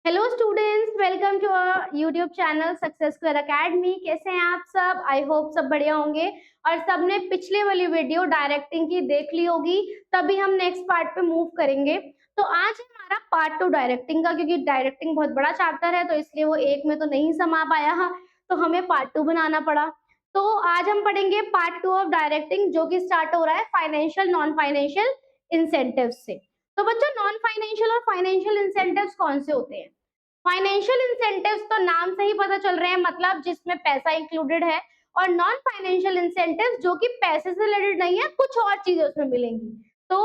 Hello students, welcome to our YouTube channel Success Square Academy. कैसे हैं आप सब? आई होप सब बढ़िया होंगे और सबने पिछले वाली वीडियो डायरेक्टिंग की देख ली होगी। तभी हम नेक्स्ट पार्ट पे मूव करेंगे। तो आज हमारा पार्ट 2 डायरेक्टिंग का, क्योंकि डायरेक्टिंग बहुत बड़ा चैप्टर है तो इसलिए वो एक में तो नहीं समा पाया है, तो हमें पार्ट 2 बनाना पड़ा। तो आज हम पढ़ेंगे पार्ट 2 ऑफ डायरेक्टिंग, जो कि स्टार्ट हो रहा है फाइनेंशियल नॉन फाइनेंशियल इंसेंटिव से। तो बच्चों, नॉन फाइनेंशियल और फाइनेंशियल इंसेंटिव्स कौन से होते हैं? फाइनेंशियल इंसेंटिव्स तो नाम से ही पता चल रहे हैं, मतलब जिसमें पैसा इंक्लूडेड है। और नॉन फाइनेंशियल इंसेंटिव्स जो कि पैसे से रिलेटेड नहीं है, कुछ और चीजें उसमें मिलेंगी। तो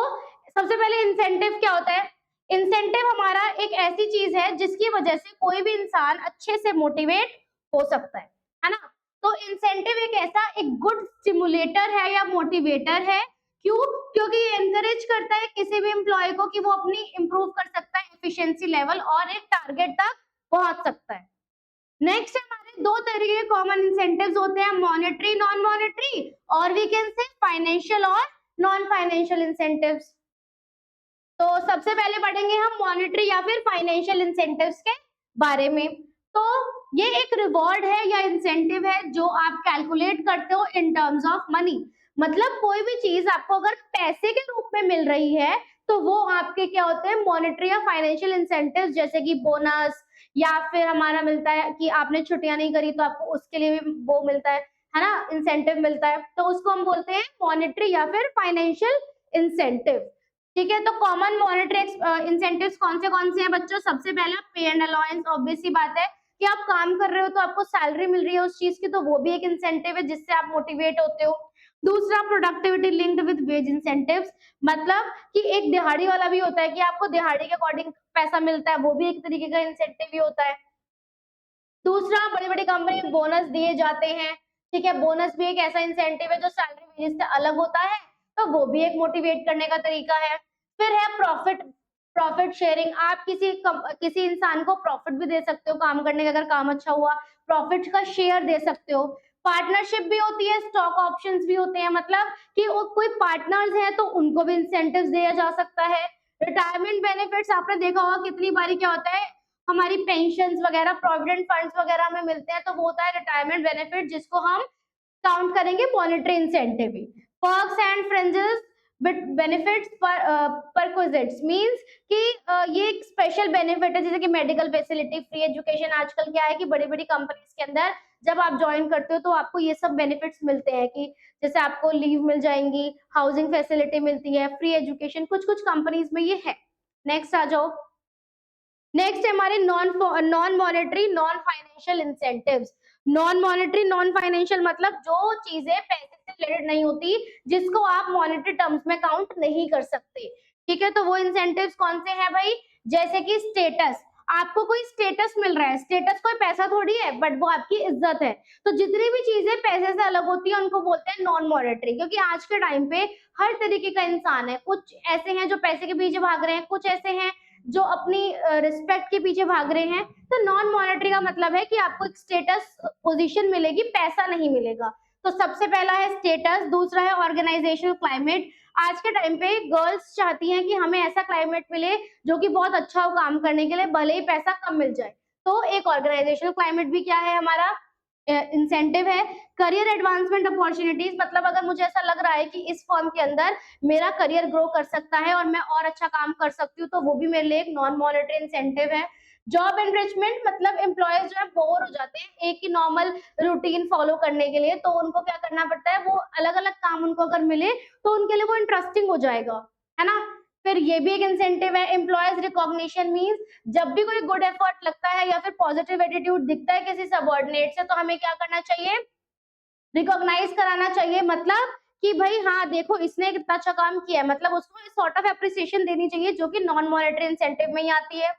सबसे पहले इंसेंटिव क्या होता है? इंसेंटिव हमारा एक ऐसी चीज है जिसकी वजह से कोई भी इंसान अच्छे से मोटिवेट हो सकता है ना? तो इंसेंटिव एक ऐसा एक गुड स्टिमुलेटर है या मोटिवेटर है। क्यों? क्योंकि ये एनकरेज करता है किसी भी एम्प्लॉय को कि वो अपनी इंप्रूव कर सकता है एफिशिएंसी लेवल और एक टारगेट तक पहुंच सकता है। नेक्स्ट हमारे दो तरीके के कॉमन इंसेंटिव्स होते हैं, मॉनेटरी, नॉन मॉनेटरी, और वी कैन से फाइनेंशियल और नॉन फाइनेंशियल इंसेंटिव्स। तो सबसे पहले पढ़ेंगे हम मॉनेटरी या फिर फाइनेंशियल इंसेंटिव्स के बारे में। तो ये एक रिवॉर्ड है या इंसेंटिव है जो आप कैलकुलेट करते हो इन टर्म्स ऑफ मनी। मतलब कोई भी चीज आपको अगर पैसे के रूप में मिल रही है तो वो आपके क्या होते हैं, मॉनेटरी या फाइनेंशियल इंसेंटिव्स, जैसे कि बोनस, या फिर हमारा मिलता है कि आपने छुट्टियां नहीं करी तो आपको उसके लिए भी वो मिलता है ना, इंसेंटिव मिलता है। तो उसको हम बोलते हैं मॉनेटरी या फिर फाइनेंशियल इंसेंटिव। ठीक है, तो कॉमन मॉनेटरी इंसेंटिव्स कौन से हैं बच्चों? सबसे पहला पे एंड अलाउंस। ऑब्वियस सी बात है कि आप काम कर रहे हो तो आपको सैलरी मिल रही है उस चीज की, तो वो भी एक इंसेंटिव है जिससे आप मोटिवेट होते हो। दूसरा, productivity linked with wage incentives, मतलब कि एक दिहाड़ी वाला भी होता है कि आपको दिहाड़ी के अकॉर्डिंग पैसा मिलता है, वो भी एक तरीके का इंसेंटिव ही होता है। दूसरा, बड़ी बड़ी कंपनी बोनस दिए जाते हैं। ठीक है, बोनस भी एक ऐसा इंसेंटिव है जो सैलरी वेजेस से अलग होता है, तो वो भी एक मोटिवेट करने का तरीका है। फिर है प्रॉफिट, प्रॉफिट शेयरिंग। आप किसी इंसान को प्रॉफिट भी दे सकते हो काम करने का, अगर काम अच्छा हुआ प्रॉफिट का शेयर दे सकते हो। पार्टनरशिप भी होती है, स्टॉक ऑप्शंस भी होते हैं, मतलब कि वो कोई पार्टनर्स हैं तो उनको भी इंसेंटिव्स दिया जा सकता है। रिटायरमेंट बेनिफिट्स, आपने देखा होगा कितनी बारी क्या होता है, हमारी पेंशन वगैरह, प्रोविडेंट फंड्स वगैरह में मिलते हैं, तो वो होता है रिटायरमेंट बेनिफिट, जिसको हम काउंट करेंगे monetary incentive he. Perks and fringes benefits perquisites means कि ये एक स्पेशल बेनिफिट है, जैसे कि मेडिकल फैसिलिटी, फ्री एजुकेशन। आजकल क्या है कि बड़ी बड़ी कंपनीज के अंदर जब आप ज्वाइन करते हो तो आपको ये सब बेनिफिट्स मिलते हैं, कि जैसे आपको लीव मिल जाएंगी, हाउसिंग फैसिलिटी मिलती है, फ्री एजुकेशन, कुछ कुछ कंपनीज में ये है। नेक्स्ट आ जाओ। नेक्स्ट है हमारे non monetary non financial incentives. Non monetary non financial मतलब जो चीजें पैसे से रिलेटेड नहीं होती, जिसको आप मॉनेटरी टर्म्स में काउंट नहीं कर सकते। ठीक है, तो वो इंसेंटिव्स कौन से हैं भाई? जैसे कि स्टेटस, आपको कोई स्टेटस मिल रहा है, स्टेटस कोई पैसा थोड़ी है, बट वो आपकी इज्जत है। तो जितनी भी चीजें पैसे से अलग होती है उनको बोलते हैं नॉन मॉनेटरी, क्योंकि आज के टाइम पे हर तरीके का इंसान है। कुछ ऐसे हैं जो पैसे के पीछे भाग रहे हैं, कुछ ऐसे हैं जो अपनी रिस्पेक्ट के पीछे भाग रहे हैं। तो नॉन मॉनेटरी का मतलब है कि आपको एक स्टेटस पोजीशन मिलेगी, पैसा नहीं मिलेगा। तो सबसे पहला है स्टेटस, दूसरा है ऑर्गेनाइजेशनल क्लाइमेट। आज के टाइम पे गर्ल्स चाहती हैं कि हमें ऐसा क्लाइमेट मिले जो कि बहुत अच्छा हो काम करने के लिए, भले ही पैसा कम मिल जाए। तो एक ऑर्गेनाइजेशनल क्लाइमेट भी क्या है हमारा, इंसेंटिव है। करियर एडवांसमेंट अपॉर्चुनिटीज, मतलब अगर मुझे ऐसा लग रहा है कि इस फॉर्म के अंदर मेरा करियर ग्रो कर सकता है और मैं और अच्छा काम कर सकती हूँ, तो वो भी मेरे लिए एक नॉन मॉनेटरी इंसेंटिव है। जॉब एनरिचमेंट, मतलब एम्प्लॉयज जो है बोर हो जाते हैं एक ही नॉर्मल रूटीन फॉलो करने के लिए, तो उनको क्या करना पड़ता है, वो अलग अलग काम उनको अगर मिले तो उनके लिए वो इंटरेस्टिंग हो जाएगा, है ना? फिर ये भी एक इंसेंटिव है। एम्प्लॉयज रिकॉग्निशन मींस जब भी कोई गुड एफर्ट लगता है या फिर पॉजिटिव एटीट्यूड दिखता है किसी सबऑर्डिनेट से, तो हमें क्या करना चाहिए, रिकॉग्नाइज कराना चाहिए। मतलब कि भाई हाँ देखो इसने कितना अच्छा काम किया है, मतलब उसको सॉर्ट ऑफ एप्रिसिएशन देनी चाहिए, जो कि नॉन मॉनेटरी इंसेंटिव में ही आती है।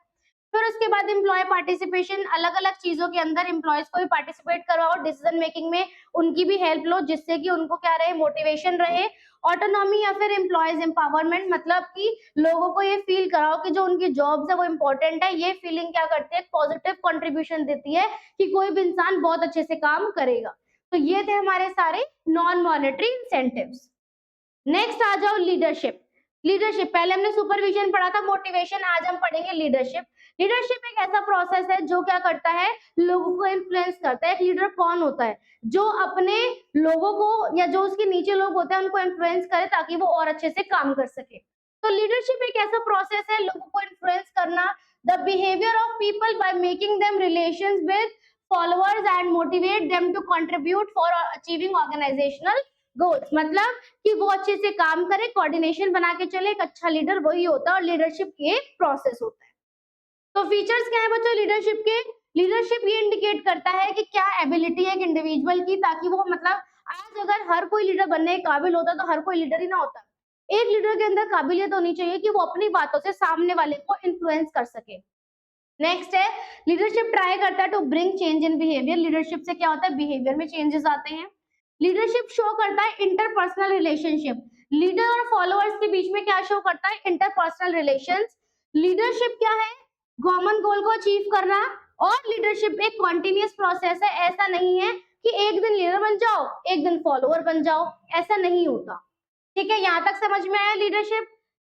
फिर उसके बाद एम्प्लॉय पार्टिसिपेशन, अलग अलग चीजों के अंदर एम्प्लॉयज को भी पार्टिसिपेट करवाओ, डिसीजन मेकिंग में उनकी भी हेल्प लो, जिससे कि उनको क्या रहे, मोटिवेशन रहे। ऑटोनॉमी या फिर एम्प्लॉयज एम्पावरमेंट, मतलब कि लोगों को ये फील कराओ कि जो उनकी जॉब्स है वो इंपॉर्टेंट है। ये फीलिंग क्या करती है, पॉजिटिव कंट्रीब्यूशन देती है कि कोई भी इंसान बहुत अच्छे से काम करेगा। तो ये थे हमारे सारे नॉन मॉनेटरी इंसेंटिव्स। नेक्स्ट आ जाओ लीडरशिप। लीडरशिप, पहले हमने सुपरविजन पढ़ा था, मोटिवेशन, आज हम पढ़ेंगे लीडरशिप। लीडरशिप एक ऐसा प्रोसेस है जो क्या करता है, लोगों को इन्फ्लुएंस करता है। एक लीडर कौन होता है, जो अपने लोगों को या जो उसके नीचे लोग होते हैं उनको इन्फ्लुएंस करे ताकि वो और अच्छे से काम कर सके। तो लीडरशिप एक ऐसा प्रोसेस है लोगों को इन्फ्लुएंस करना, the behaviour of people by making them relations with followers and motivate them to contribute for achieving organisational goals. मतलब कि वो अच्छे से काम करे, कोऑर्डिनेशन बना के चले। एक अच्छा लीडर वही होता है और लीडरशिप ये प्रोसेस होता है। तो फीचर्स क्या है बच्चों लीडरशिप के? लीडरशिप ये इंडिकेट करता है कि क्या एबिलिटी है एक इंडिविजुअल की, ताकि वो मतलब आज अगर हर कोई लीडर बनने के काबिल होता तो हर कोई लीडर ही ना होता। एक लीडर के अंदर काबिलियत होनी चाहिए कि वो अपनी बातों से सामने वाले को इन्फ्लुएंस कर सके। नेक्स्ट है, लीडरशिप ट्राई करता है to bring change in behaviour. Leadership से क्या होता है, बिहेवियर में चेंजेस आते हैं। लीडरशिप शो करता है इंटरपर्सनल रिलेशनशिप। लीडर और फॉलोअर्स के बीच में क्या शो करता है, इंटरपर्सनल रिलेशंस। लीडरशिप क्या है, कॉमन गोल को अचीव करना। और लीडरशिप एक कॉन्टिन्यूअस प्रोसेस है, ऐसा नहीं है कि एक दिन लीडर बन जाओ एक दिन फॉलोअर बन जाओ, ऐसा नहीं होता। ठीक है, यहाँ तक समझ में आया लीडरशिप।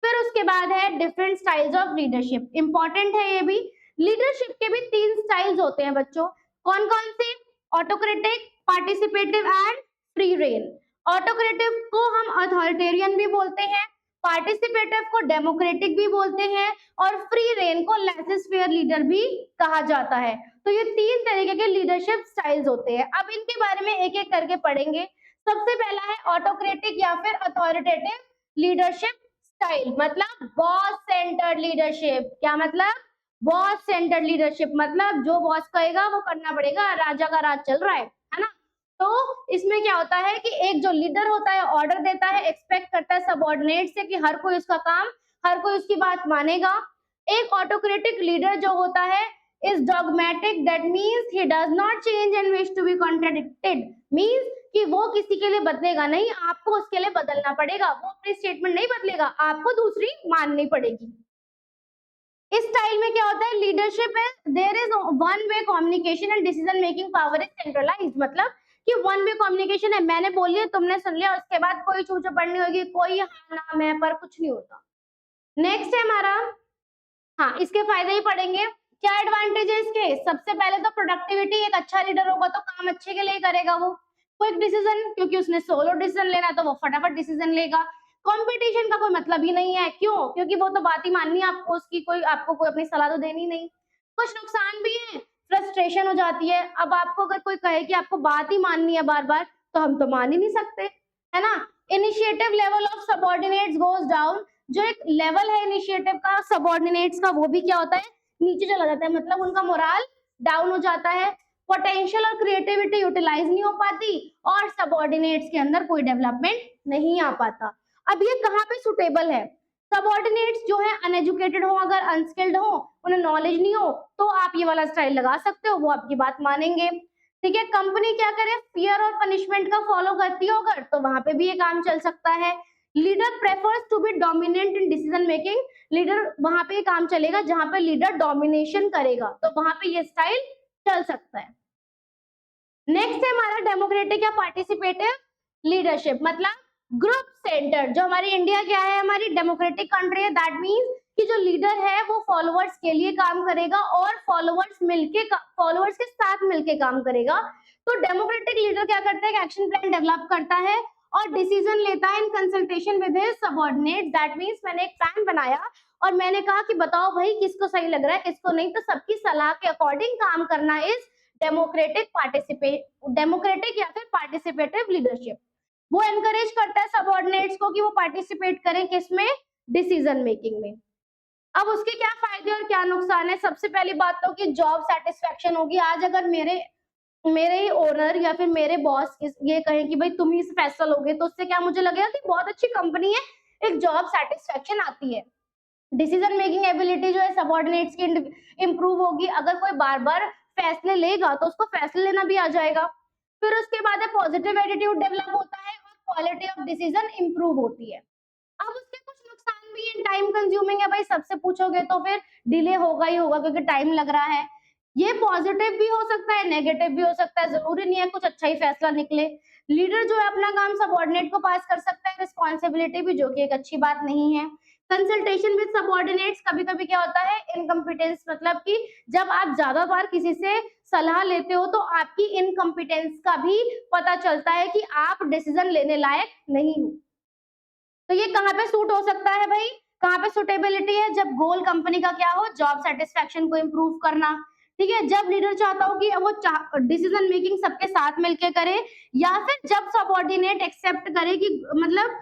फिर उसके बाद है different styles of leadership, important है ये भी। लीडरशिप के भी 3 स्टाइल्स होते हैं बच्चों, कौन कौन से? Autocratic, participative and free rein. Autocratic को हम अथॉरिटेरियन भी बोलते हैं, पार्टिसिपेटिव को डेमोक्रेटिक भी बोलते हैं और फ्री रेन को लेसिस फेयर लीडर भी कहा जाता है। तो ये 3 तरीके के लीडरशिप स्टाइल्स होते हैं। अब इनके बारे में एक एक करके पढ़ेंगे। सबसे पहला है ऑटोक्रेटिक या फिर अथॉरिटेटिव लीडरशिप स्टाइल, मतलब बॉस सेंटर्ड लीडरशिप। क्या मतलब? बॉस सेंटर्ड लीडरशिप, मतलब जो बॉस कहेगा वो करना पड़ेगा, राजा का राज चल रहा है ना। तो इसमें क्या होता है कि एक जो लीडर होता है ऑर्डर देता है, एक्सपेक्ट करता है सबऑर्डिनेट से कि हर कोई उसका काम, हर कोई उसकी बात मानेगा। एक ऑटोक्रेटिक लीडर जो होता है is dogmatic, that means he does not change and wish to be contradicted. Means कि वो किसी के लिए बदलेगा नहीं, आपको उसके लिए बदलना पड़ेगा। वो अपनी स्टेटमेंट नहीं बदलेगा, आपको दूसरी माननी पड़ेगी। इस स्टाइल में क्या होता है, लीडरशिप है there is one way communication and decision making power is centralised. मतलब कि वन वे कम्युनिकेशन है, मैंने बोल लिया तुमने सुन लिया, उसके बाद कोई चूचो पढ़नी होगी, कोई हाँ ना मैं पर कुछ नहीं होता। नेक्स्ट है हमारा, हाँ इसके फायदे ही पढ़ेंगे। क्या एडवांटेज है इसके? सबसे पहले तो प्रोडक्टिविटी, एक अच्छा लीडर होगा तो काम अच्छे के लिए करेगा वो। क्विक डिसीजन, क्योंकि उसने सोलो डिसीजन लेना है तो वो फटाफट डिसीजन लेगा। कंपटीशन का कोई मतलब ही नहीं है, क्यों? क्योंकि वो तो बात ही माननी है आपको, उसकी कोई आपको कोई अपनी सलाह तो देनी नहीं। कुछ नुकसान भी है, फ्रस्ट्रेशन हो जाती है। अब आपको अगर कोई कहे कि आपको बात ही माननी है बार बार, तो हम तो मान ही नहीं सकते, है ना। Initiative level of subordinates goes down. जो एक लेवल है इनिशिएटिव का सबऑर्डिनेट्स का, वो भी क्या होता है, नीचे चला जाता है, मतलब उनका मोराल डाउन हो जाता है। पोटेंशियल और क्रिएटिविटी यूटिलाइज नहीं हो पाती और सबऑर्डिनेट्स के अंदर कोई डेवलपमेंट नहीं आ पाता। अब ये कहाँ पे सुटेबल है? सबऑर्डिनेट्स जो है अनएजुकेटेड हो, अगर अनस्किल्ड हो, उन्हें नॉलेज नहीं हो, तो आप ये वाला स्टाइल लगा सकते हो, वो आपकी बात मानेंगे। ठीक है, कंपनी क्या करे, फियर और पनिशमेंट का फॉलो करती हो अगर, तो वहां पे भी ये काम चल सकता है। Leader prefers to be dominant in decision making. Leader वहां पे काम चलेगा जहां पे लीडर डोमिनेशन करेगा, तो वहां पे ये स्टाइल चल सकता है। नेक्स्ट है हमारा डेमोक्रेटिक या पार्टिसिपेटिव लीडरशिप, मतलब ग्रुप सेंटर। जो हमारी इंडिया क्या है, हमारी डेमोक्रेटिक कंट्री है, दैट मींस कि जो लीडर है वो फॉलोअर्स के लिए काम करेगा और फॉलोअर्स के साथ मिलके काम करेगा। तो डेमोक्रेटिक लीडर क्या करता है, एक्शन प्लान डेवलप करता है और डिसीजन लेता है in consultation with his subordinate. That means मैंने एक प्लान बनाया और मैंने कहा कि बताओ भाई किसको सही लग रहा है किसको नहीं, तो सबकी सलाह के अकॉर्डिंग काम करना इज डेमोक्रेटिक या फिर पार्टिसिपेटिव लीडरशिप। वो एनकरेज करता है सबऑर्डिनेट्स को कि वो पार्टिसिपेट करें किसमें, डिसीजन मेकिंग में। अब उसके क्या फायदे और क्या नुकसान है? सबसे पहली बात तो कि जॉब सेटिस्फेक्शन होगी। आज अगर मेरे मेरे ही ओनर या फिर मेरे बॉस ये कहें कि भाई तुम ही फैसला लोगे, तो उससे क्या मुझे लगेगा कि बहुत अच्छी कंपनी है, एक जॉब सेटिस्फेक्शन आती है। डिसीजन मेकिंग एबिलिटी जो है सबऑर्डिनेट्स की इंप्रूव होगी। अगर कोई बार बार फैसले लेगा तो उसको फैसले लेना भी आ जाएगा। फिर उसके बाद पॉजिटिव एटीट्यूड डेवलप होता है और क्वालिटी ऑफ डिसीजन इंप्रूव होती है। अब उसके कुछ नुकसान भी है, टाइम कंज्यूमिंग है भाई, सबसे पूछोगे तो फिर डिले होगा ही होगा क्योंकि टाइम लग रहा है। ये पॉजिटिव भी हो सकता है, नेगेटिव भी हो सकता है, जरूरी नहीं है कुछ अच्छा ही फैसला निकले। लीडर जो है अपना काम सबऑर्डिनेट को पास कर सकता है रिस्पॉन्सिबिलिटी भी, जो कि एक अच्छी बात नहीं है। कंसल्टेशन विद सबऑर्डिनेट्स, कभी कभी क्या होता है इनकम्पिटेंस, मतलब कि जब आप ज्यादा बार किसी से सलाह लेते हो तो आपकी इनकम्पिटेंस का भी पता चलता है कि आप डिसीजन लेने लायक नहीं हो। तो ये कहाँ पे सूट हो सकता है भाई, कहाँ पे सुटेबिलिटी है, जब गोल कंपनी का क्या हो, जॉब सेटिस्फेक्शन को इम्प्रूव करना। ठीक है, जब लीडर चाहता हो कि वो डिसीजन मेकिंग सबके साथ मिलके करे, या फिर जब सबऑर्डिनेट एक्सेप्ट करे कि मतलब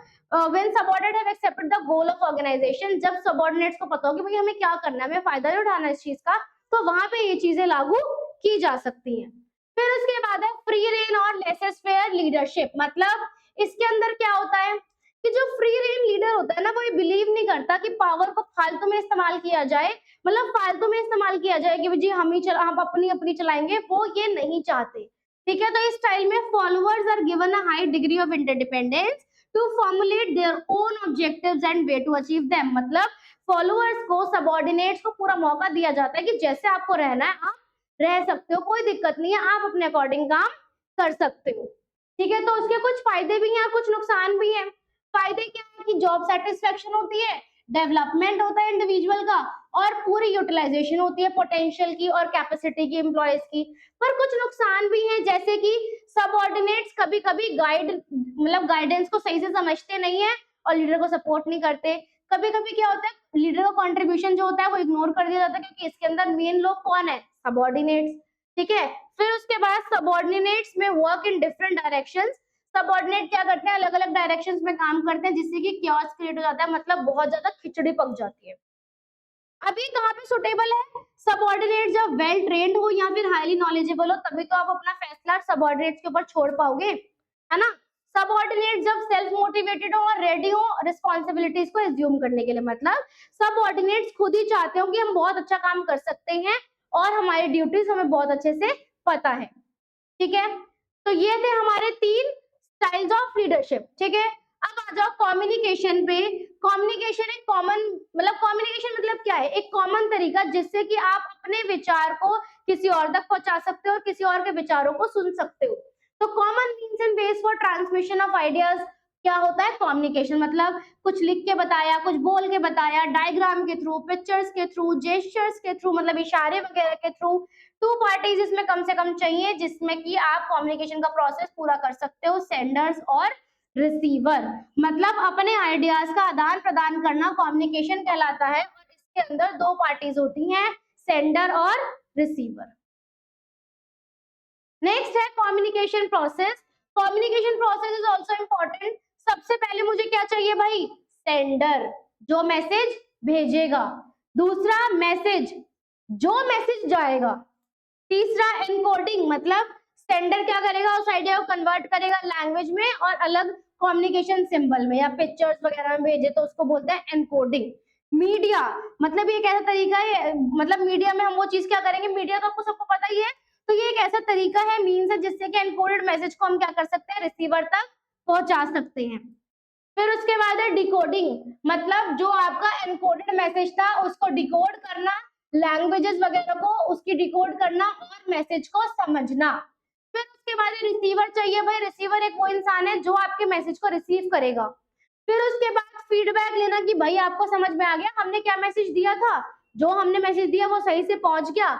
when subordinate have accepted the goal of organisation, जब सबऑर्डिनेट्स को पता हो कि भाई हमें क्या करना है, हमें फायदा नहीं उठाना इस चीज का, तो वहां पे ये चीजें लागू की जा सकती हैं। फिर उसके बाद है फ्री रेन और लेसेस फेयर लीडरशिप, मतलब इसके अंदर क्या होता है कि जो फ्री रेन लीडर होता है ना, वो ये बिलीव नहीं करता कि पावर को फालतू में इस्तेमाल किया जाए, मतलब फालतू में इस्तेमाल किया जाए कि जी हम अपनी अपनी चलाएंगे, वो ये नहीं चाहते। ठीक है, तो इस स्टाइल में followers are given a high degree of interdependence to formulate their own objectives and way to achieve them, मतलब फॉलोअर्स को, सबऑर्डिनेट्स को पूरा मौका दिया जाता है कि जैसे आपको रहना है आप रह सकते हो, कोई दिक्कत नहीं है, आप अपने अकॉर्डिंग काम कर सकते हो। ठीक है, तो उसके कुछ फायदे भी हैं, कुछ नुकसान भी हैं। फायदे क्या है कि जॉब सेटिस्फेक्शन होती है, डेवलपमेंट होता है इंडिविजुअल का, और पूरी यूटिलाइजेशन होती है पोटेंशियल की और कैपेसिटी की एम्प्लॉयज की। पर कुछ नुकसान भी हैं, जैसे कि सबऑर्डिनेट्स कभी कभी गाइडेंस को सही से समझते नहीं है और लीडर को सपोर्ट नहीं करते। कभी कभी क्या होता है, लीडर का कंट्रीब्यूशन जो होता है वो इग्नोर कर दिया जाता है, क्योंकि इसके अंदर मेन लोग कौन है, सबऑर्डिनेट्स। ठीक है, फिर उसके बाद सबऑर्डिनेट्स में work in different directions, subordinate क्या करते हैं, अलग अलग डायरेक्शंस में काम करते हैं, जिससे कि क्योस क्रिएट हो जाता है, मतलब बहुत ज्यादा खिचड़ी पक जाती है। अभी कहाँ पे सुटेबल है, सबऑर्डिनेट जब वेल ट्रेन्ड हो या फिर हाईली नॉलेजेबल हो, तभी तो आप अपना फैसला सबऑर्डिनेट्स के ऊपर छोड़ पाओगे, है ना। सबऑर्डिनेट जब सेल्फ मोटिवेटेड हो और रेडी हो रिस्पॉन्सिबिलिटीज को एज्यूम करने के लिए, मतलब सबऑर्डिनेट्स खुद ही चाहते हो कि हम बहुत अच्छा काम कर सकते हैं और हमारी ड्यूटीज हमें बहुत अच्छे से पता है। ठीक है, तो ये थे हमारे 3 स्टाइल्स ऑफ लीडरशिप। ठीक है, अब आ जाओ कम्युनिकेशन पे। कम्युनिकेशन एक कॉमन, मतलब कम्युनिकेशन मतलब क्या है, एक कॉमन तरीका जिससे कि आप अपने विचार को किसी और तक पहुंचा सकते हो और किसी और के विचारों को सुन सकते हो। तो common means and ways for transmission of ideas क्या होता है, कम्युनिकेशन मतलब कुछ लिख के बताया, कुछ बोल के बताया, डायग्राम के थ्रू, पिक्चर्स के थ्रू, जेस्चर्स के थ्रू, मतलब इशारे वगैरह के थ्रू। 2 पार्टीज इसमें कम से कम चाहिए, जिसमें कि आप कम्युनिकेशन का प्रोसेस पूरा कर सकते हो, सेंडर्स और रिसीवर, मतलब अपने आइडियाज का आदान प्रदान करना कम्युनिकेशन कहलाता है, और इसके अंदर 2 पार्टीज होती हैं, सेंडर और रिसीवर। नेक्स्ट है communication process. Communication process is also important. सबसे पहले मुझे क्या चाहिए भाई, सेंडर जो मैसेज भेजेगा, दूसरा मैसेज जो मैसेज जाएगा, तीसरा एनकोडिंग, मतलब सेंडर क्या करेगा, उस आइडिया को कन्वर्ट करेगा लैंग्वेज में और अलग कम्युनिकेशन सिंबल में या पिक्चर्स वगैरह में भेजे तो उसको बोलते हैं एनकोडिंग। मीडिया, मतलब ये एक ऐसा तरीका है, मतलब मीडिया में हम वो चीज क्या करेंगे, मीडिया तो आपको सबको पता ही है, तो ये एक ऐसा तरीका है, मीन्स है, जिससे कि एनकोडेड मैसेज को हम क्या कर सकते हैं, रिसीवर तक पहुंचा सकते हैं। फिर उसके बाद है डिकोडिंग, मतलब जो आपका एनकोडेड मैसेज था उसको डिकोड करना, लैंग्वेजेस वगैरह को उसकी डिकोड करना और मैसेज को समझना। फिर उसके बाद रिसीवर चाहिए भाई, रिसीवर एक वो इंसान है जो आपके मैसेज को रिसीव करेगा। फिर उसके बाद फीडबैक लेना कि भाई आपको समझ में आ गया हमने क्या मैसेज दिया था, जो हमने मैसेज दिया वो सही से पहुंच गया।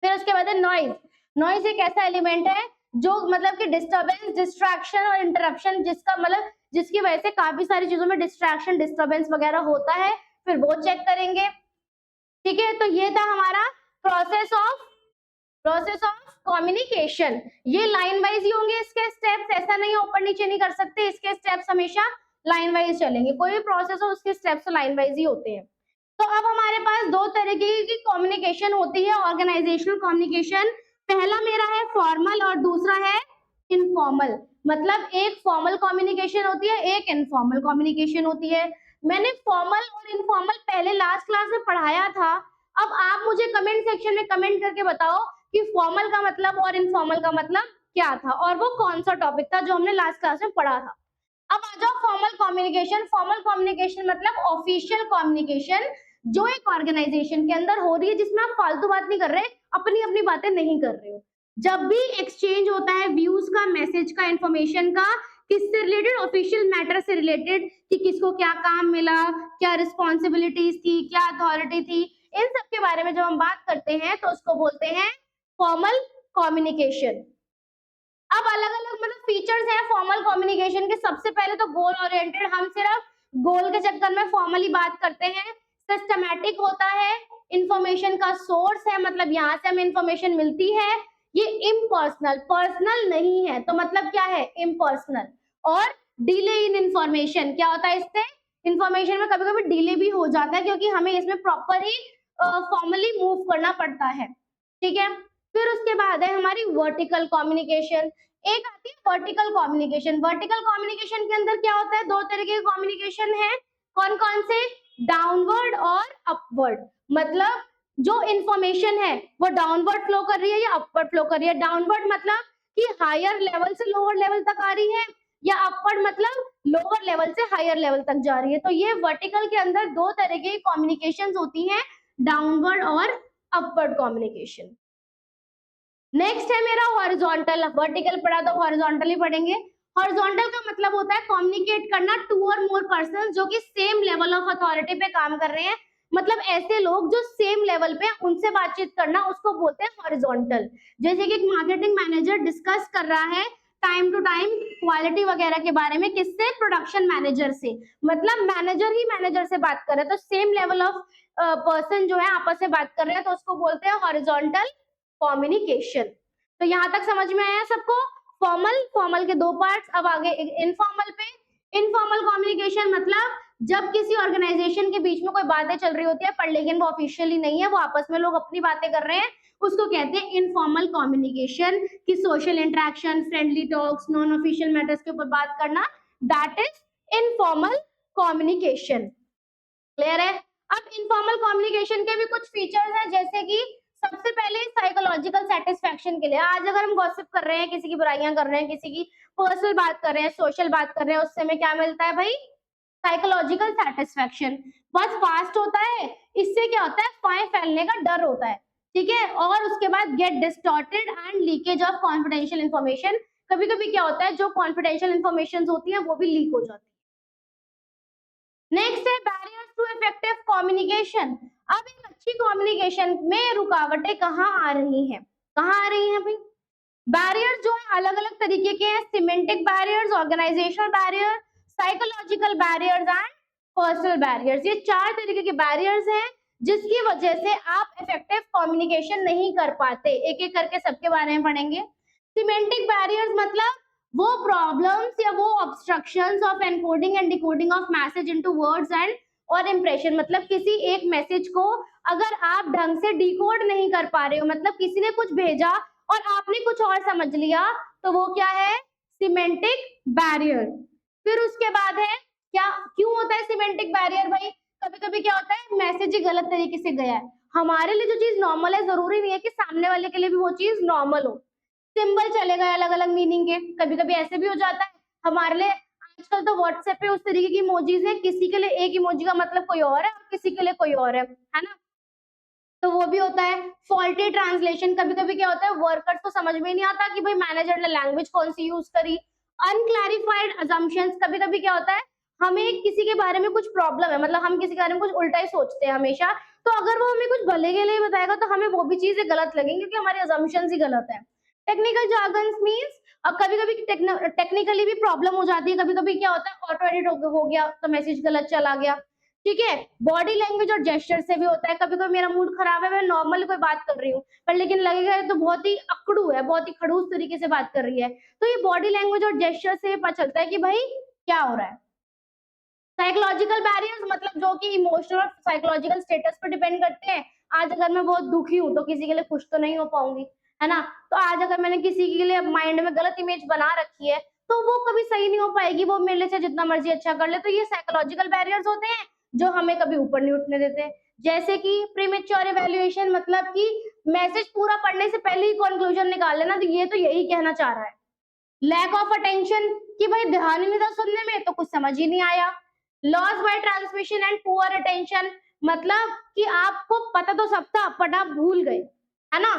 फिर उसके बाद है नॉइज। नॉइज एक ऐसा एलिमेंट है जो मतलब कि डिस्टरबेंस, डिस्ट्रैक्शन और इंटरप्शन, जिसका मतलब जिसकी वजह से काफी सारी चीजों में डिस्ट्रैक्शन, डिस्टरबेंस वगैरह होता है, फिर वो चेक करेंगे। ठीक है, तो ये था हमारा प्रोसेस ऑफ कम्युनिकेशन। ये लाइन वाइज ही होंगे इसके स्टेप्स, ऐसा नहीं ऊपर नीचे नहीं कर सकते, इसके स्टेप्स हमेशा लाइन वाइज चलेंगे, कोई भी प्रोसेस हो उसके स्टेप्स लाइन वाइज ही होते हैं। तो अब हमारे पास 2 तरीके की कम्युनिकेशन होती है, ऑर्गेनाइजेशनल कम्युनिकेशन। पहला मेरा है फॉर्मल और दूसरा है इनफॉर्मल, मतलब एक फॉर्मल कम्युनिकेशन होती है, एक इनफॉर्मल कम्युनिकेशन होती है। मैंने फॉर्मल और इनफॉर्मल पहले लास्ट क्लास में पढ़ाया था। अब आप मुझे कमेंट सेक्शन में कमेंट करके बताओ कि फॉर्मल का मतलब और इनफॉर्मल का मतलब क्या था और वो कौन सा टॉपिक था जो हमने लास्ट क्लास में पढ़ा था। अब आ जाओ फॉर्मल कम्युनिकेशन। फॉर्मल कम्युनिकेशन मतलब ऑफिशियल कम्युनिकेशन, जो एक ऑर्गेनाइजेशन के अंदर हो रही है, जिसमें आप फालतू बात नहीं कर रहे, अपनी अपनी बातें नहीं कर रहे हो। जब भी एक्सचेंज होता है व्यूज का, मैसेज का, इंफॉर्मेशन का, किससे रिलेटेड, ऑफिशियल मैटर से रिलेटेड, कि किसको क्या काम मिला, क्या रिस्पॉन्सिबिलिटीज थी, क्या अथॉरिटी थी, इन सब के बारे में जब हम बात करते हैं तो उसको बोलते हैं फॉर्मल कम्युनिकेशन। अब अलग अलग मतलब फीचर्स हैं फॉर्मल कम्युनिकेशन के। सबसे पहले तो गोल ओरिएंटेड, हम सिर्फ गोल के चक्कर में फॉर्मली बात करते हैं। सिस्टमैटिक होता है, इंफॉर्मेशन का सोर्स है, मतलब यहाँ से हमें इंफॉर्मेशन मिलती है। ये इम्पर्सनल, पर्सनल नहीं है, तो मतलब क्या है, इम्पर्सनल। और डिले इन इंफॉर्मेशन, क्या होता है इससे, इंफॉर्मेशन में कभी कभी डिले भी हो जाता है, क्योंकि हमें इसमें प्रॉपर ही फॉर्मली मूव करना पड़ता है, ठीक है। फिर उसके बाद है हमारी वर्टिकल कम्युनिकेशन। एक आती है वर्टिकल कम्युनिकेशन। वर्टिकल कम्युनिकेशन के अंदर क्या होता है, दो तरीके के कम्युनिकेशन है। कौन कौन से, डाउनवर्ड और अपवर्ड। मतलब जो इंफॉर्मेशन है वो डाउनवर्ड फ्लो कर रही है या अपवर्ड फ्लो कर रही है। डाउनवर्ड मतलब कि हायर लेवल से लोअर लेवल तक आ रही है, या अपवर्ड मतलब लोअर लेवल से हायर लेवल तक जा रही है। तो ये वर्टिकल के अंदर दो तरह की कम्युनिकेशंस होती हैं, डाउनवर्ड और अपवर्ड कम्युनिकेशन। नेक्स्ट है मेरा हॉरिजॉन्टल। वर्टिकल पढ़ा तो हॉरिजॉन्टल ही पढ़ेंगे। हॉरिजॉन्टल का मतलब होता है कम्युनिकेट करना टू और मोर पर्सन जो कि सेम लेवल ऑफ अथॉरिटी पे काम कर रहे हैं। मतलब ऐसे लोग जो सेम लेवल पे, उनसे बातचीत करना, उसको बोलते हैं हॉरिजॉन्टल। जैसे कि एक मार्केटिंग मैनेजर डिस्कस कर रहा है टाइम टू टाइम क्वालिटी वगैरह के बारे में, किससे, प्रोडक्शन मैनेजर से। मतलब मैनेजर ही मैनेजर से बात कर रहे हैं, तो सेम लेवल ऑफ पर्सन जो है आपस में बात कर रहे हैं, तो उसको बोलते हैं हॉरिजॉन्टल कम्युनिकेशन। तो यहां तक समझ में आया सबको। फॉर्मल, फॉर्मल के दो पार्ट्स। अब आगे इनफॉर्मल पे। इनफॉर्मल कम्युनिकेशन मतलब जब किसी ऑर्गेनाइजेशन के बीच में कोई बातें चल रही होती है, पर लेकिन वो ऑफिशियली नहीं है, वो आपस में लोग अपनी बातें कर रहे हैं, उसको कहते हैं इनफॉर्मल कम्युनिकेशन। कि social interaction, friendly talks, non official matters के ऊपर बात करना, that is informal communication. Clear है। अब इनफॉर्मल कम्युनिकेशन के भी कुछ फीचर्स हैं, जैसे कि सबसे पहले साइकोलॉजिकल सेटिस्फेक्शन के लिए। आज अगर हम गॉसिप कर रहे हैं, किसी की बुराइयां कर रहे हैं, किसी की पर्सनल बात कर रहे हैं, सोशल बात कर रहे हैं, उससे हमें क्या मिलता है भाई, साइकोलॉजिकल सेटिस्फेक्शन। बहुत फास्ट होता है, इससे क्या होता है, अफवाहें फैलने का डर होता है, ठीक है। और उसके बाद get distorted and leakage of confidential information. कभी कभी क्या होता है, जो कॉन्फिडेंशियल इन्फॉर्मेशन होती है वो भी लीक हो जाती है। नेक्स्ट है बैरियर्स टू इफेक्टिव कम्युनिकेशन। अब एक अच्छी कम्युनिकेशन में रुकावटें कहाँ आ रही हैं, कहाँ आ रही हैं भाई। बैरियर्स जो है अलग अलग तरीके के हैं। Semantic barriers, organisational barrier, psychological barriers and personal barriers. ये चार तरीके के बैरियर्स हैं जिसकी वजह से आप इफेक्टिव कम्युनिकेशन नहीं कर पाते। एक एक करके सबके बारे में पढ़ेंगे। सिमेंटिक बैरियर्स मतलब वो प्रॉब्लम्स या वो obstructions of encoding and decoding of message into words and और इंप्रेशन। मतलब किसी एक मैसेज को अगर आप ढंग से डिकोड नहीं कर पा रहे हो, मतलब किसी ने कुछ भेजा और आपने कुछ और समझ लिया, तो वो क्या है, सिमेंटिक बैरियर। फिर उसके बाद है क्या, क्यों होता है सिमेंटिक बैरियर भाई। कभी कभी क्या होता है, मैसेज ही गलत तरीके से गया है। हमारे लिए जो चीज नॉर्मल है, जरूरी नहीं है कि सामने वाले के लिए भी वो चीज नॉर्मल हो। सिंबल चले गए अलग अलग मीनिंग के, कभी कभी ऐसे भी हो जाता है हमारे लिए। आजकल तो व्हाट्सएप पे उस तरीके की इमोजीज है, किसी के लिए एक इमोजी का मतलब कोई और है और किसी के लिए कोई और है ना। तो वो भी होता है। फॉल्टी ट्रांसलेशन, कभी कभी क्या होता है, वर्कर्स को समझ में नहीं आता कि भाई मैनेजर ने लैंग्वेज कौन सी यूज करी। अनक्लैरिफाइड अजम्पशंस, कभी कभी क्या होता है, हमें किसी के बारे में कुछ प्रॉब्लम है, मतलब हम किसी के बारे में कुछ उल्टा ही सोचते हैं हमेशा, तो अगर वो हमें कुछ भले के लिए बताएगा तो हमें वो भी चीजें गलत लगेंगी, क्योंकि हमारे अजम्पशंस ही गलत है। टेक्निकल जार्गन्स मींस, अब कभी कभी टेक्निकली भी प्रॉब्लम हो जाती है। कभी कभी क्या होता है, ऑटो एडिट हो गया तो मैसेज गलत चला गया, ठीक है। बॉडी लैंग्वेज और जेस्चर से भी होता है। कभी कभी मेरा मूड खराब है, मैं नॉर्मल कोई बात कर रही हूँ, पर लेकिन लगेगा ये तो बहुत ही अकड़ू है, बहुत ही खड़ूस तरीके से बात कर रही है, तो ये बॉडी लैंग्वेज और जेस्चर से पता चलता है कि भाई क्या हो रहा है। साइकोलॉजिकल बैरियर्स मतलब जो कि इमोशनल और साइकोलॉजिकल स्टेटस पर डिपेंड करते हैं। आज अगर मैं बहुत दुखी हूँ तो किसी के लिए खुश तो नहीं हो पाऊंगी, है ना। तो आज अगर मैंने किसी के लिए माइंड में गलत इमेज बना रखी है, तो वो कभी सही नहीं हो पाएगी, वो मेरे से जितना मर्जी अच्छा कर ले। तो ये साइकोलॉजिकल बैरियर्स होते हैं जो हमें कभी ऊपर नहीं उठने देते। जैसे कि प्रीमेच्योर इवैल्यूएशन, मतलब कि मैसेज पूरा पढ़ने से पहले ही कंक्लूजन निकाल लेना, तो ये तो यही कहना चाह रहा है। लैक ऑफ अटेंशन, कि भाई ध्यान ही नहीं था सुनने में, तो कुछ समझ ही नहीं आया। Loss by transmission and poor attention, मतलब कि आपको पता तो सब था बट आप भूल गए, है ना।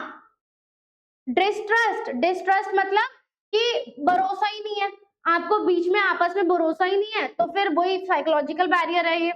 डिस्ट्रस्ट, डिस्ट्रस्ट मतलब कि भरोसा ही नहीं है, आपको बीच में आपस में भरोसा ही नहीं है, तो फिर वही साइकोलॉजिकल बैरियर है ये।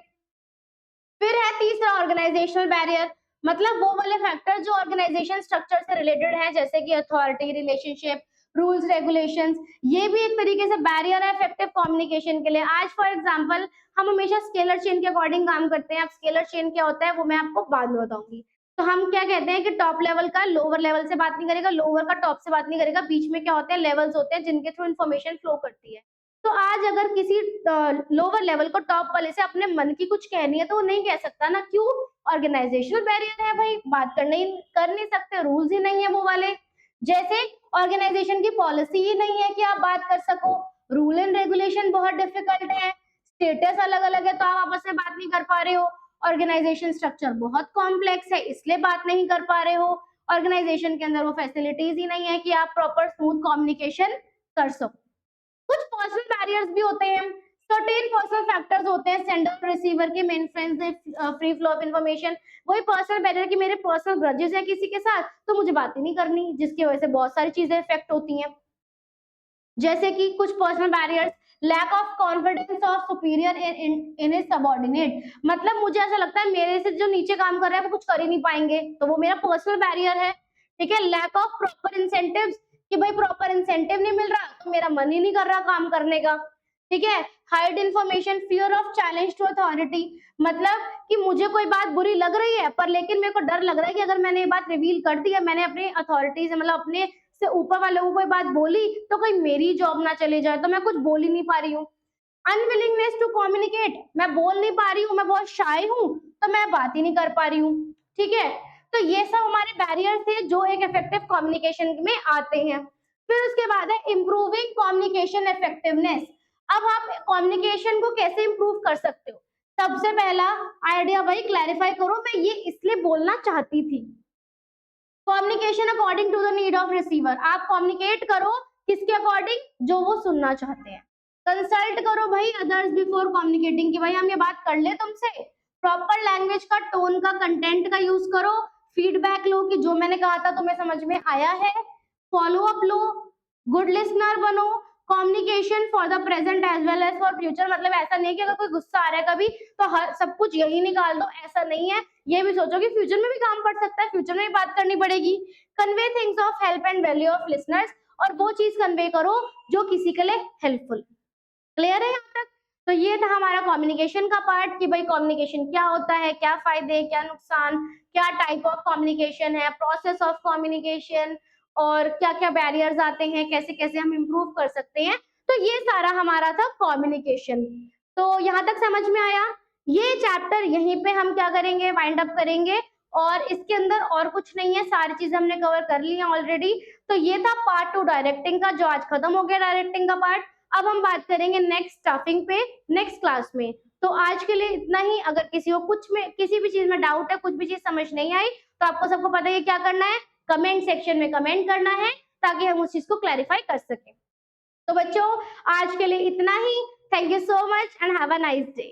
फिर है तीसरा ऑर्गेनाइजेशनल बैरियर, मतलब वो वाले फैक्टर जो ऑर्गेनाइजेशन स्ट्रक्चर से रिलेटेड है, जैसे कि अथॉरिटी, रिलेशनशिप, रूल्स, रेगुलेशंस, ये भी एक तरीके से बैरियर है इफेक्टिव कम्युनिकेशन के लिए। आज फॉर एग्जांपल हम हमेशा स्केलर चेन के अकॉर्डिंग काम करते हैं। अब स्केलर चेन क्या होता है वो मैं आपको बाद में बताऊंगी। तो हम क्या कहते हैं कि टॉप लेवल का लोअर लेवल से बात नहीं करेगा, लोअर का टॉप से बात नहीं करेगा, बीच में क्या होते हैं, लेवल्स होते हैं जिनके थ्रू इन्फॉर्मेशन फ्लो करती है। तो आज अगर किसी लोअर लेवल को टॉप वाले से अपने मन की कुछ कहनी है तो वो नहीं कह सकता ना, क्यों? ऑर्गेनाइजेशनल बैरियर है भाई, बात कर नहीं सकते, रूल्स ही नहीं है वो वाले। जैसे ऑर्गेनाइजेशन की पॉलिसी ही नहीं है कि आप बात कर सको, रूल एंड रेगुलेशन बहुत डिफिकल्ट है, स्टेटस अलग अलग है तो आप आपस में बात नहीं कर पा रहे हो, ऑर्गेनाइजेशन स्ट्रक्चर बहुत कॉम्प्लेक्स है इसलिए बात नहीं कर पा रहे हो, ऑर्गेनाइजेशन के अंदर वो फैसिलिटीज ही नहीं है कि आप प्रॉपर स्मूथ कम्युनिकेशन कर सको। कुछ पर्सनल बैरियर्स भी होते हैं, सर्टेन पर्सनल फैक्टर्स होते हैं सेंडर रिसीवर के, मेन फ्रेंड्स से फ्री फ्लो ऑफ इंफॉर्मेशन। वही पर्सनल बैरियर कि मेरे पर्सनल ग्रजेस है किसी के साथ तो मुझे बात ही नहीं करनी, जिसकी वजह से बहुत सारी चीजें इफेक्ट होती हैं। जैसे कि कुछ personal barriers, lack of confidence of superior in his subordinate, मतलब मुझे ऐसा लगता है मेरे से जो नीचे काम कर रहा है वो कुछ कर ही नहीं पाएंगे, तो वो मेरा पर्सनल बैरियर है। ठीक है, लैक ऑफ प्रॉपर इंसेंटिव्स, कि भाई प्रॉपर इंसेंटिव नहीं मिल रहा तो मेरा मन ही नहीं कर रहा काम करने का। ठीक है, hide information, fear of challenge to authority, मतलब कि मुझे कोई बात बुरी लग रही है पर लेकिन मेरे को डर लग रहा है कि अगर मैंने ये बात रिवील कर दी है, मैंने अपनी अथॉरिटी से मतलब अपने से ऊपर वालों को कोई बात बोली तो कहीं मेरी जॉब ना चली जाए, तो मैं कुछ बोल ही नहीं पा रही हूँ। अनविलिंगनेस टू कम्युनिकेट, मैं बोल नहीं पा रही हूँ, मैं बहुत शाय हूँ तो मैं बात ही नहीं कर पा रही हूँ। ठीक है, तो ये सब हमारे बैरियर थे जो एक इफेक्टिव कम्युनिकेशन में आते हैं। फिर उसके बाद है इम्प्रूविंग कम्युनिकेशन इफेक्टिवनेस। अब आप कम्युनिकेशन को कैसे इंप्रूव कर सकते हो? सबसे पहला आइडिया भाई क्लैरिफाई करो, मैं ये इसलिए बोलना चाहती थी। Communication according to the need of receiver, आप कम्युनिकेट करो किसके अकॉर्डिंग, जो वो सुनना चाहते हैं। कंसल्ट करो भाई अदर्स बिफोर कम्युनिकेटिंग, कि भाई हम ये बात कर ले तुमसे, प्रॉपर लैंग्वेज का, टोन का, कंटेंट का यूज करो, फीडबैक लो कि जो मैंने कहा था तुम्हें समझ में आया है, फॉलो अप लो, गुड लिसनर बनो, communication for the present as well as for future, मतलब ऐसा नहीं है कि अगर कोई गुस्सा आ रहा है कभी तो हर सब कुछ यही निकाल दो, ऐसा नहीं है, ये भी सोचो कि फ्यूचर में भी काम पड़ सकता है, फ्यूचर में भी बात करनी पड़ेगी। Convey things of help and value of listeners, और वो चीज कन्वे करो जो किसी के लिए हेल्पफुल। क्लियर है यहाँ तक? तो ये था हमारा कम्युनिकेशन का पार्ट कि भाई कम्युनिकेशन क्या होता है, क्या फायदे, क्या नुकसान, क्या टाइप ऑफ कम्युनिकेशन है, प्रोसेस ऑफ कम्युनिकेशन, और क्या क्या बैरियर्स आते हैं, कैसे कैसे हम इम्प्रूव कर सकते हैं। तो ये सारा हमारा था कम्युनिकेशन। तो यहाँ तक समझ में आया? ये चैप्टर यहीं पे हम क्या करेंगे, वाइंड अप करेंगे, और इसके अंदर और कुछ नहीं है, सारी चीजें हमने कवर कर ली हैं ऑलरेडी। तो ये था पार्ट 2 डायरेक्टिंग का, जो आज खत्म हो गया डायरेक्टिंग का पार्ट। अब हम बात करेंगे नेक्स्ट स्टाफिंग पे नेक्स्ट क्लास में। तो आज के लिए इतना ही। अगर किसी को कुछ में किसी भी चीज में डाउट है, कुछ भी चीज समझ नहीं आई, तो आपको सबको पता है क्या करना है, कमेंट सेक्शन में कमेंट करना है ताकि हम उस चीज को क्लैरिफाई कर सकें। तो बच्चों आज के लिए इतना ही। Thank you so much and have a nice day.